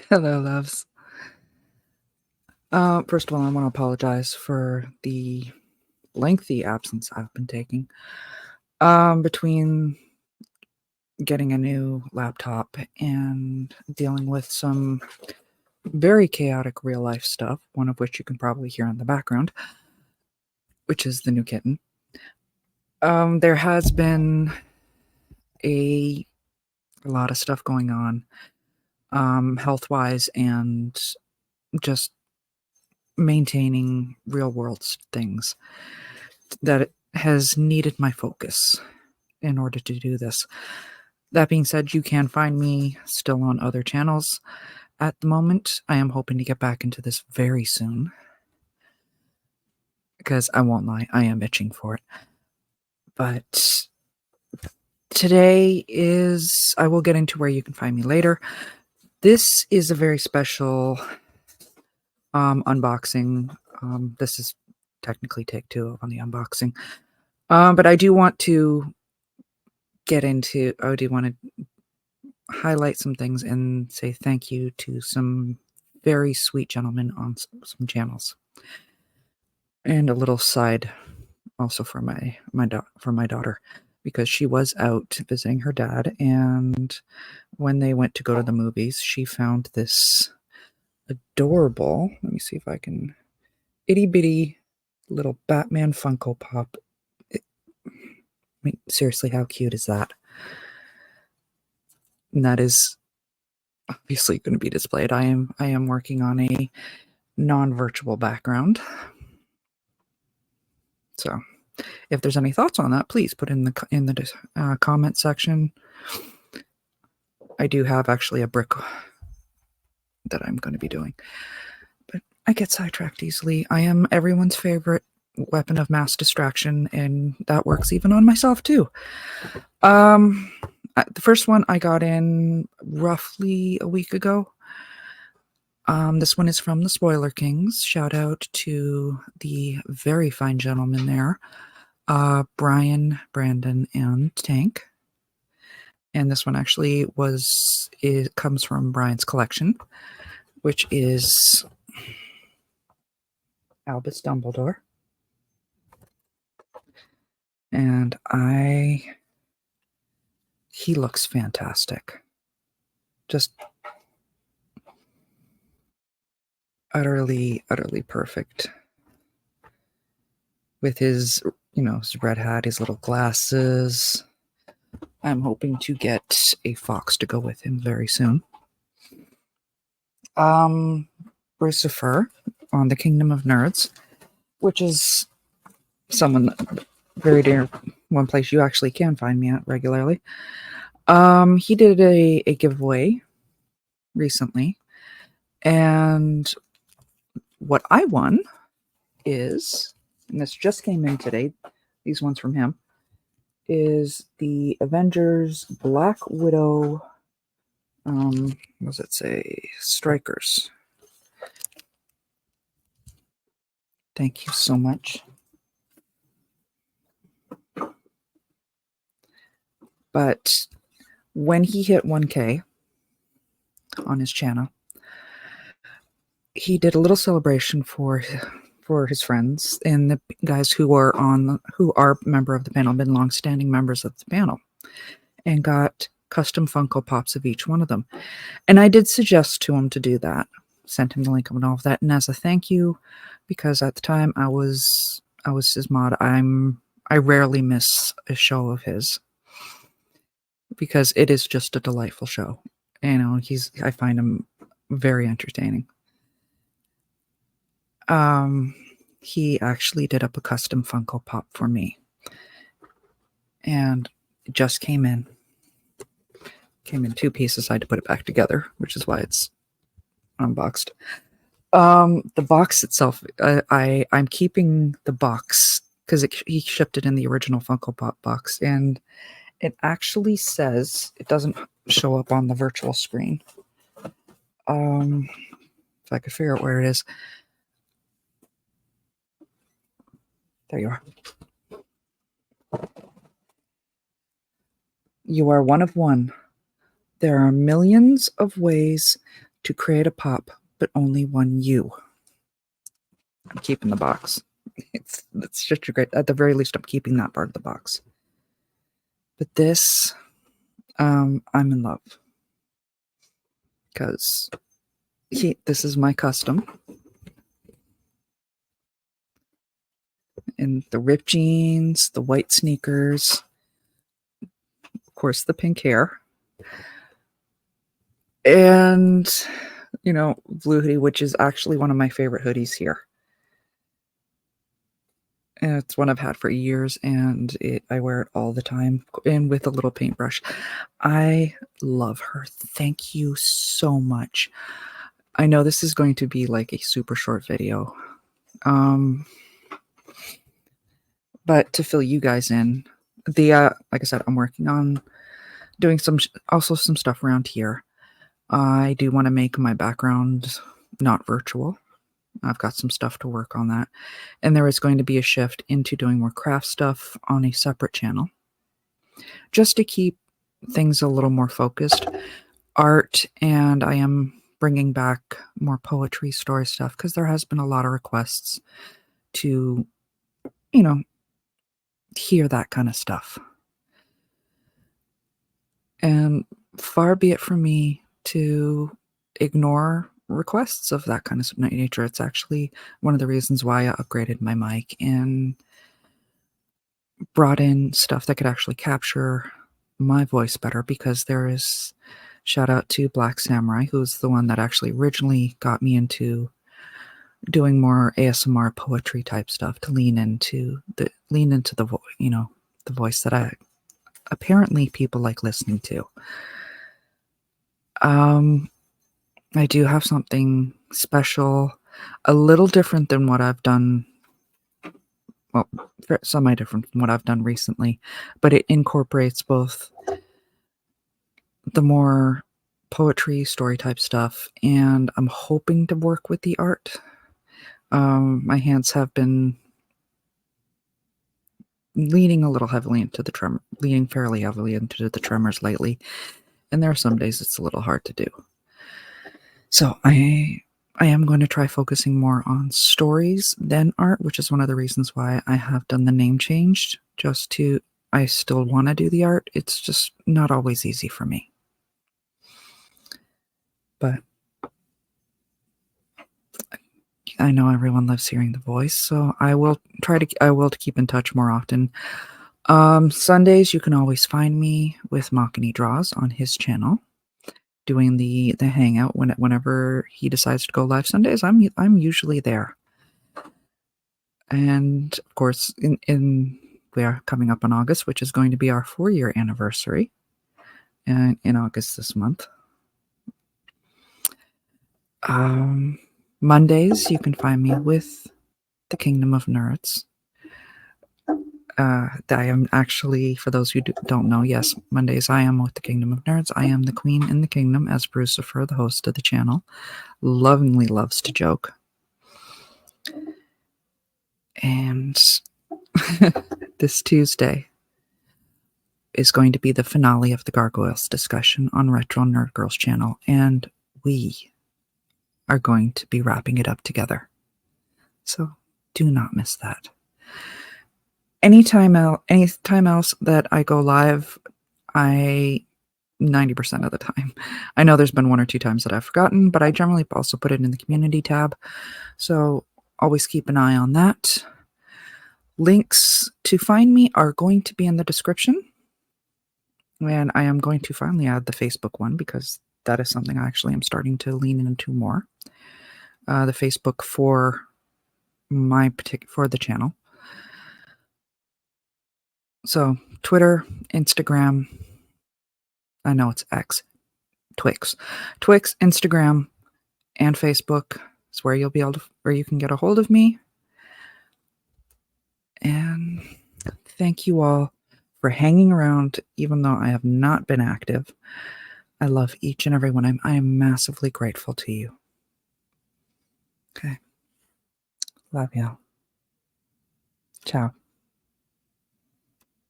Hello, loves. First of all, I want to apologize for the lengthy absence I've been taking. Between getting a new laptop and dealing with some very chaotic real life stuff, one of which you can probably hear in the background, which is the new kitten. There has been a lot of stuff going on, health wise and just maintaining real world things that has needed my focus in order to do this. That being said, you can find me still on other channels at the moment. I am hoping to get back into this very soon because I won't lie, I am itching for it. But today I will get into where you can find me later. This is a very special unboxing. This is technically take 2 on the unboxing. But I do want to highlight some things and say thank you to some very sweet gentlemen on some channels. And a little side also for my daughter, because she was out visiting her dad, and when they went to go to the movies, she found this adorable, let me see if I can, itty bitty little Batman Funko Pop. Seriously, how cute is that? And that is obviously going to be displayed. I am working on a non-virtual background. So if there's any thoughts on that, please put in the comment section. I do have actually a brick that I'm going to be doing, but I get sidetracked easily. I am everyone's favorite weapon of mass distraction, and that works even on myself too. The first one I got in roughly a week ago. This one is from the Spoiler Kings. Shout out to the very fine gentleman there, Brian, Brandon, and Tank. And this one actually comes from Brian's collection, which is Albus Dumbledore. And he looks fantastic. Just utterly perfect. With his, his red hat, his little glasses. I'm hoping to get a fox to go with him very soon. Lucifer on the Kingdom of Nerds, which is someone very dear, one place you actually can find me at regularly. He did a giveaway recently, and what I won is, and this just came in today, these ones from him, is the Avengers Black Widow, what does it say? Strikers. Thank you so much. But when he hit 1K on his channel, he did a little celebration for his friends and the guys who are member of the panel, been long-standing members of the panel, and got custom Funko Pops of each one of them. And I did suggest to him to do that, sent him the link and all of that. And as a thank you, because at the time I was his mod, I rarely miss a show of his, because it is just a delightful show. I find him very entertaining. He actually did up a custom Funko Pop for me, and it just came in 2 pieces. I had to put it back together, which is why it's unboxed. The box itself, I'm keeping the box because he shipped it in the original Funko Pop box, and it actually says, it doesn't show up on the virtual screen. If I could figure out where it is. There you are. You are one of one. There are millions of ways to create a pop, but only one you. I'm keeping the box. It's such a great, at the very least, I'm keeping that part of the box. But this, I'm in love. Because this is my custom. And the ripped jeans, the white sneakers, of course, the pink hair. And, you know, blue hoodie, which is actually one of my favorite hoodies here. And it's one I've had for years, and I wear it all the time, and with a little paintbrush. I love her. Thank you so much. I know this is going to be like a super short video. But to fill you guys in, like I said, I'm working on doing also some stuff around here. I do want to make my background not virtual. I've got some stuff to work on that. And there is going to be a shift into doing more craft stuff on a separate channel, just to keep things a little more focused. Art, and I am bringing back more poetry, story stuff, because there has been a lot of requests to, you know, hear that kind of stuff. And far be it from me to ignore requests of that kind of nature. It's actually one of the reasons why I upgraded my mic and brought in stuff that could actually capture my voice better, because there is, shout out to Black Samurai, who's the one that actually originally got me into doing more ASMR poetry type stuff, to lean into the you know, the voice that apparently people like listening to. I do have something special, a little different than what I've done. Well, semi-different from what I've done recently, but it incorporates both the more poetry, story type stuff, and I'm hoping to work with the art. My hands have been leaning fairly heavily into the tremors lately, and there are some days it's a little hard to do. So I am going to try focusing more on stories than art, which is one of the reasons why I have done the name changed, I still want to do the art. It's just not always easy for me. But I know everyone loves hearing the voice, so I will keep in touch more often. Sundays, you can always find me with Makani Draws on his channel, doing the hangout whenever he decides to go live Sundays. I'm usually there. And of course, we are coming up on August, which is going to be our 4-year anniversary, and in August this month. Mondays, you can find me with the Kingdom of Nerds. I am actually, for those who don't know, yes, Mondays I am with the Kingdom of Nerds. I am the queen in the kingdom, as Brucifer, the host of the channel, lovingly loves to joke. And this Tuesday is going to be the finale of the Gargoyles discussion on Retro Nerd Girls channel, and we are going to be wrapping it up together. So do not miss that. Anytime else that I go live, 90% of the time. I know there's been 1 or 2 times that I've forgotten, but I generally also put it in the community tab. So always keep an eye on that. Links to find me are going to be in the description. And I am going to finally add the Facebook one, because that is something I actually am starting to lean into more. The Facebook for the channel. So Twitter, Instagram, I know it's X, Twix, Instagram, and Facebook is where you can get a hold of me. And thank you all for hanging around, even though I have not been active. I love each and every one. I am massively grateful to you. Okay. Love y'all. Ciao.